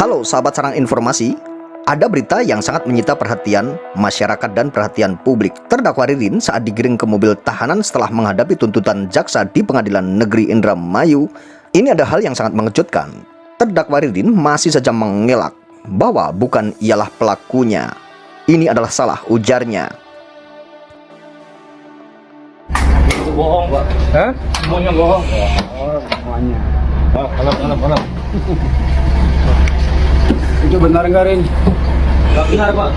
Halo sahabat Sarang Informasi, ada berita yang sangat menyita perhatian masyarakat dan perhatian publik. Terdakwa Ririn saat digiring ke mobil tahanan setelah menghadapi tuntutan jaksa di Pengadilan Negeri Indramayu. Ini ada hal yang sangat mengejutkan. Terdakwa Ririn masih saja mengelak bahwa bukan ialah pelakunya. Ini adalah salah, ujarnya. Itu bohong, Pak. Hah? Semuanya bohong. Oh, semuanya. Alam. Itu benar nggak, Rin? Nggak benar, Pak.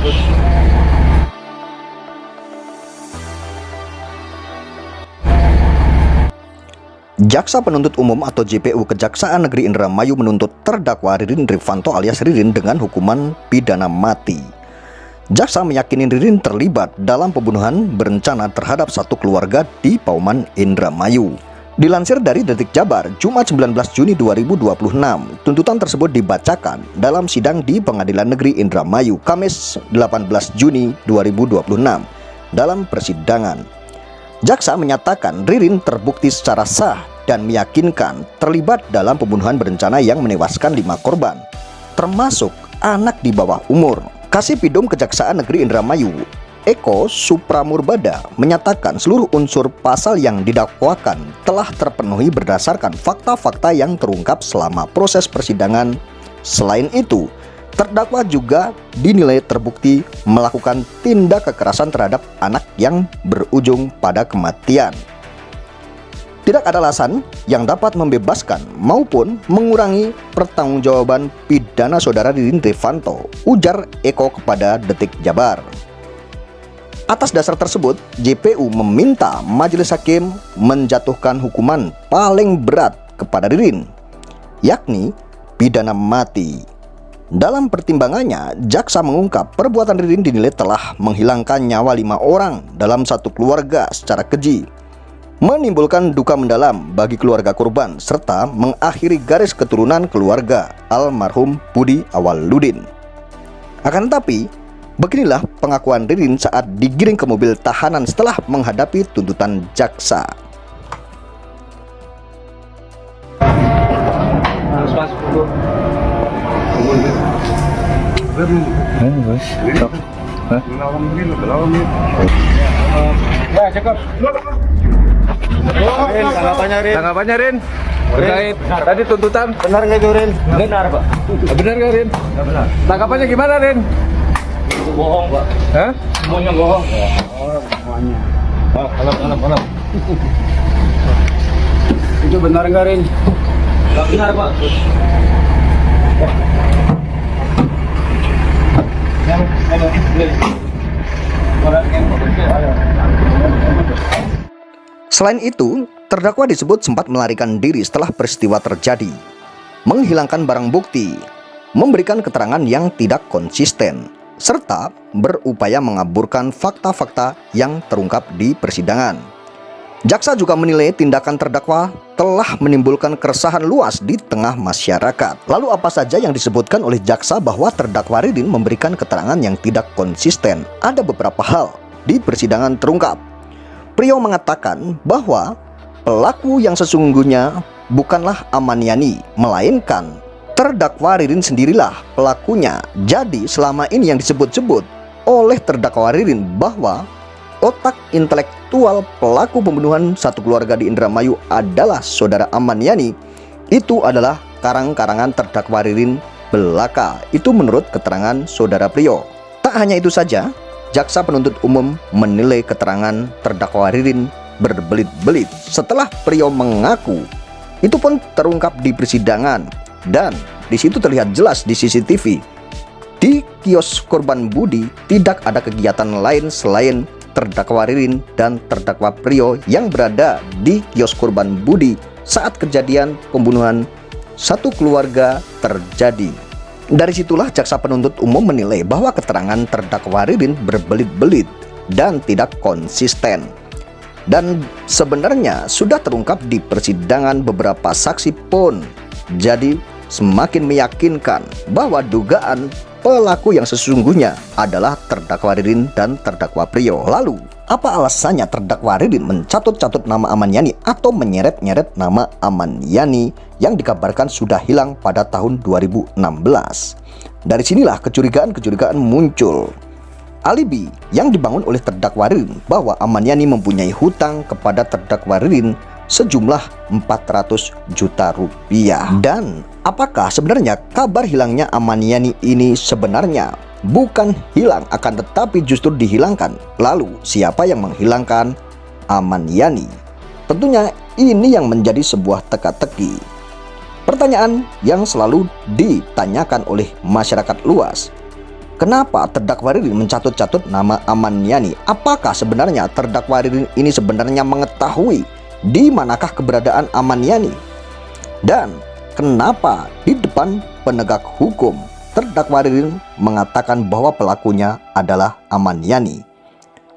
Jaksa Penuntut Umum atau JPU Kejaksaan Negeri Indramayu menuntut terdakwa Ririn Rifanto alias Ririn dengan hukuman pidana mati. Jaksa meyakini Ririn terlibat dalam pembunuhan berencana terhadap satu keluarga di Pauman, Indramayu. Dilansir dari Detik Jabar, Jumat 19 Juni 2026, tuntutan tersebut dibacakan dalam sidang di Pengadilan Negeri Indramayu, Kamis 18 Juni 2026. Dalam persidangan, jaksa menyatakan Ririn terbukti secara sah dan meyakinkan terlibat dalam pembunuhan berencana yang menewaskan 5 korban, termasuk anak di bawah umur. Kasipidum Kejaksaan Negeri Indramayu, Eko Supramurbada, menyatakan seluruh unsur pasal yang didakwakan telah terpenuhi berdasarkan fakta-fakta yang terungkap selama proses persidangan. Selain itu, terdakwa juga dinilai terbukti melakukan tindak kekerasan terhadap anak yang berujung pada kematian. Tidak ada alasan yang dapat membebaskan maupun mengurangi pertanggungjawaban pidana saudara Ririn Rifanto, ujar Eko kepada Detik Jabar. Atas dasar tersebut, JPU meminta majelis hakim menjatuhkan hukuman paling berat kepada Ririn, yakni pidana mati. Dalam pertimbangannya, jaksa mengungkap perbuatan Ririn dinilai telah menghilangkan nyawa 5 orang dalam satu keluarga secara keji, menimbulkan duka mendalam bagi keluarga korban, serta mengakhiri garis keturunan keluarga almarhum Budi Awaludin. Akan tetapi, beginilah pengakuan Ririn saat digiring ke mobil tahanan setelah menghadapi tuntutan jaksa. Harus masuk dulu. Ya, cakep. Tanggapannya, Rin? Terkait tadi tuntutan. Benar nggak itu, Rin? Benar, Pak. Benar nggak, Rin? Benar. Tanggapannya gimana, Rin? Itu bohong, Pak. Hah? Semuanya bohong. Oh, semuanya. Alam. Itu benar nggak, Rin? Nggak benar, Pak. Selain itu, terdakwa disebut sempat melarikan diri setelah peristiwa terjadi, menghilangkan barang bukti, memberikan keterangan yang tidak konsisten, serta berupaya mengaburkan fakta-fakta yang terungkap di persidangan. Jaksa juga menilai tindakan terdakwa telah menimbulkan keresahan luas di tengah masyarakat. Lalu apa saja yang disebutkan oleh jaksa bahwa terdakwa Ririn memberikan keterangan yang tidak konsisten? Ada beberapa hal di persidangan terungkap. Prio mengatakan bahwa pelaku yang sesungguhnya bukanlah Amaniani, melainkan terdakwa Ririn sendirilah pelakunya. Jadi selama ini yang disebut-sebut oleh terdakwa Ririn bahwa otak intelektual pelaku pembunuhan satu keluarga di Indramayu adalah saudara Amaniani, itu adalah karang-karangan terdakwa Ririn belaka. Itu menurut keterangan saudara Prio. Tak hanya itu saja, jaksa penuntut umum menilai keterangan terdakwa Ririn berbelit-belit setelah Prio mengaku. Itu pun terungkap di persidangan, dan di situ terlihat jelas di CCTV. Di kios korban Budi tidak ada kegiatan lain selain terdakwa Ririn dan terdakwa Prio yang berada di kios korban Budi saat kejadian pembunuhan satu keluarga terjadi. Dari situlah jaksa penuntut umum menilai bahwa keterangan terdakwa Ririn berbelit-belit dan tidak konsisten. Dan sebenarnya sudah terungkap di persidangan beberapa saksi pun. Jadi semakin meyakinkan bahwa dugaan pelaku yang sesungguhnya adalah terdakwa Ririn dan terdakwa Prio. Lalu apa alasannya terdakwa Ririn mencatut-catut nama Aman Yani atau menyeret-nyeret nama Aman Yani yang dikabarkan sudah hilang pada tahun 2016. Dari sinilah kecurigaan-kecurigaan muncul. Alibi yang dibangun oleh terdakwa Ririn bahwa Aman Yani mempunyai hutang kepada terdakwa Ririn sejumlah 400 juta rupiah. Dan apakah sebenarnya kabar hilangnya Aman Yani ini sebenarnya bukan hilang, akan tetapi justru dihilangkan? Lalu siapa yang menghilangkan Aman Yani? Tentunya ini yang menjadi sebuah teka-teki. Pertanyaan yang selalu ditanyakan oleh masyarakat luas. Kenapa terdakwa Ririn mencatut-catut nama Aman Yani? Apakah sebenarnya terdakwa Ririn ini sebenarnya mengetahui di manakah keberadaan Aman Yani? Dan kenapa di depan penegak hukum terdakwa Ririn mengatakan bahwa pelakunya adalah Aman Yani?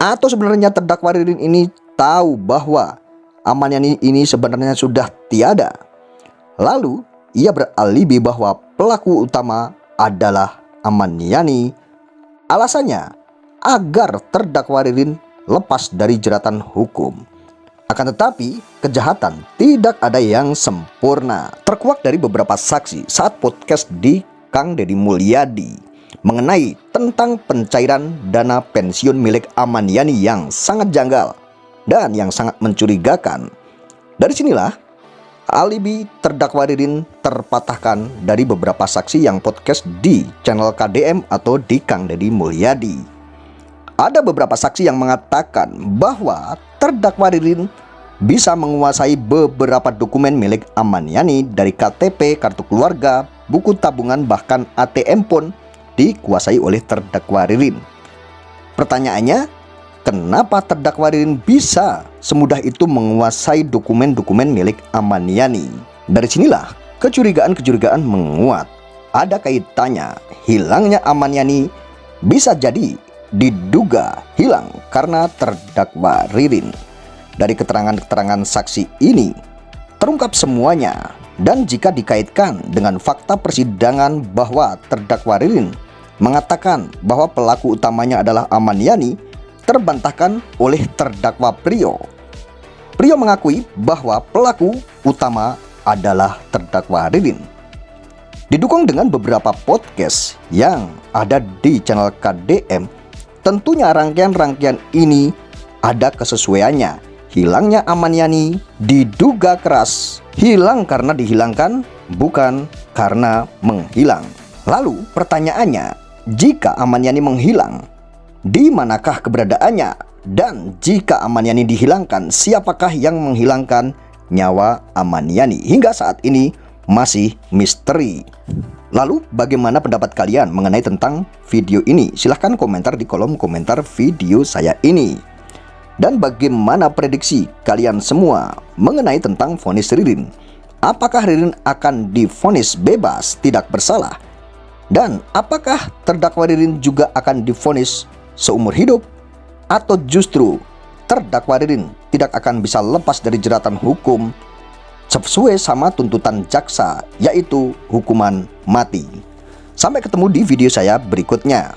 Atau sebenarnya terdakwa Ririn ini tahu bahwa Aman Yani ini sebenarnya sudah tiada, lalu ia beralibi bahwa pelaku utama adalah Aman Yani? Alasannya agar terdakwa Ririn lepas dari jeratan hukum. Akan tetapi kejahatan tidak ada yang sempurna. Terkuak dari beberapa saksi saat podcast di Kang Deddy Mulyadi mengenai tentang pencairan dana pensiun milik Aman Yani yang sangat janggal dan yang sangat mencurigakan. Dari sinilah alibi terdakwa Ririn terpatahkan dari beberapa saksi yang podcast di channel KDM atau di Kang Deddy Mulyadi. Ada beberapa saksi yang mengatakan bahwa terdakwa Ririn bisa menguasai beberapa dokumen milik Aman Yani dari KTP, kartu keluarga, buku tabungan, bahkan ATM pun dikuasai oleh terdakwa Ririn. Pertanyaannya, kenapa terdakwa Ririn bisa semudah itu menguasai dokumen-dokumen milik Aman Yani? Dari sinilah kecurigaan-kecurigaan menguat. Ada kaitannya hilangnya Aman Yani bisa jadi diduga hilang karena terdakwa Ririn. Dari keterangan-keterangan saksi ini terungkap semuanya. Dan jika dikaitkan dengan fakta persidangan bahwa terdakwa Ririn mengatakan bahwa pelaku utamanya adalah Aman Yani, terbantahkan oleh terdakwa Prio. Prio mengakui bahwa pelaku utama adalah terdakwa Ririn. Didukung dengan beberapa podcast yang ada di channel KDM, tentunya rangkaian-rangkaian ini ada kesesuaiannya. Hilangnya Aman Yani diduga keras hilang karena dihilangkan, bukan karena menghilang. Lalu pertanyaannya, jika Aman Yani menghilang, di manakah keberadaannya? Dan jika Aman Yani dihilangkan, siapakah yang menghilangkan nyawa Aman Yani? Hingga saat ini masih misteri. Lalu bagaimana pendapat kalian mengenai tentang video ini? Silahkan komentar di kolom komentar video saya ini. Dan bagaimana prediksi kalian semua mengenai tentang vonis Ririn? Apakah Ririn akan divonis bebas tidak bersalah? Dan apakah terdakwa Ririn juga akan divonis seumur hidup? Atau justru terdakwa Ririn tidak akan bisa lepas dari jeratan hukum sesuai sama tuntutan jaksa, yaitu hukuman mati? Sampai ketemu di video saya berikutnya.